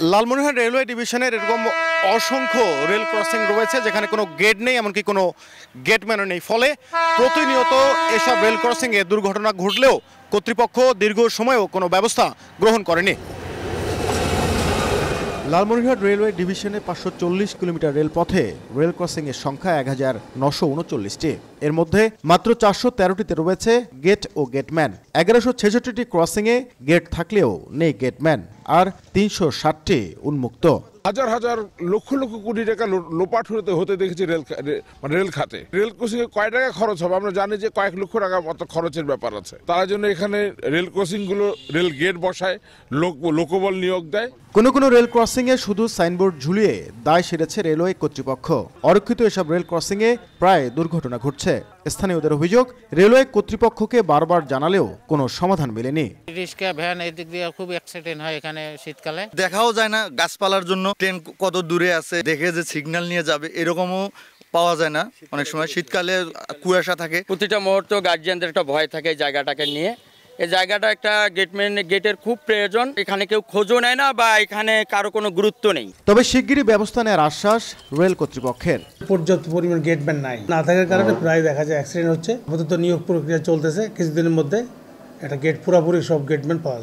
Lalmonirhat railway ডিভিশনের এরকম অসংখ্য রেল ক্রসিং রয়েছে যেখানে কোনো গেট নেই, এমনকি কোনো গেটম্যানও নেই। ফলে প্রতিনিয়ত এসব রেল ক্রসিংয়ে দুর্ঘটনা ঘটলেও কর্তৃপক্ষ দীর্ঘ সময়ও কোনো ব্যবস্থা গ্রহণ করেনি। লালমনিরহাট রেলওয়ে ডিভিশনে 540 কিলোমিটার রেলপথে রেল ক্রসিংয়ের সংখ্যা 1939টি। এর মধ্যে মাত্র 413টিতে রয়েছে গেট ও গেটম্যান। 1166টি ক্রসিংয়ে গেট থাকলেও নেই গেটম্যান, আর 360টি উন্মুক্ত। হাজার হাজার লক্ষ লক্ষ কোটি টাকা লোপাট হতে দেখেছি রেল খাতে। রেল ক্রসিং এ কয় টাকা খরচ হবে আমরা জানি যে কয়েক লক্ষ টাকা মতো খরচের ব্যাপার আছে। তার জন্য এখানে রেল ক্রসিং গুলো রেল গেট বসায়, লোকবল নিয়োগ দেয়। কোনো রেল ক্রসিংয়ে শুধু সাইনবোর্ড ঝুলিয়ে দায় সেরেছে রেলওয়ে কর্তৃপক্ষ। অরক্ষিত এসব রেল ক্রসিংয়ে প্রায় দুর্ঘটনা ঘটছে। স্থানীয়দের অভিযোগ, রেলওয়ে কর্তৃপক্ষকে বারবার জানালেও কোনো সমাধান মেলেনি। রিক্সা ভ্যান এদিক দিয়ে খুব অ্যাক্সিডেন্ট হয় এখানে শীতকালে। দেখাও যায় না গাছপালার জন্য ট্রেন কত দূরে আছে, দেখে যে সিগন্যাল নিয়ে যাবে এরকমও পাওয়া যায় না। অনেক সময় শীতকালে কুয়াশা থাকে। প্রতিটা মুহূর্ত গার্জিয়ানদের একটা ভয় থাকে এই জায়গাটাকে নিয়ে। এই জায়গাটা একটা গেটের খুব প্রয়োজন। এখানে কেউ খোঁজও নেয় না বা এখানে কারো কোনো গুরুত্ব নেই। তবে শিগগিরই ব্যবস্থা নেওয়ার আশ্বাস রেল কর্তৃপক্ষের। পর্যাপ্ত পরিমাণ গেটম্যান না থাকার কারণে প্রায় দেখা যায় অ্যাক্সিডেন্ট হচ্ছে। আপাতত নিয়োগ প্রক্রিয়া চলতেছে, কিছুদিনের মধ্যে একটা পুরোপুরি সব গেটম্যান পাওয়া যাবে।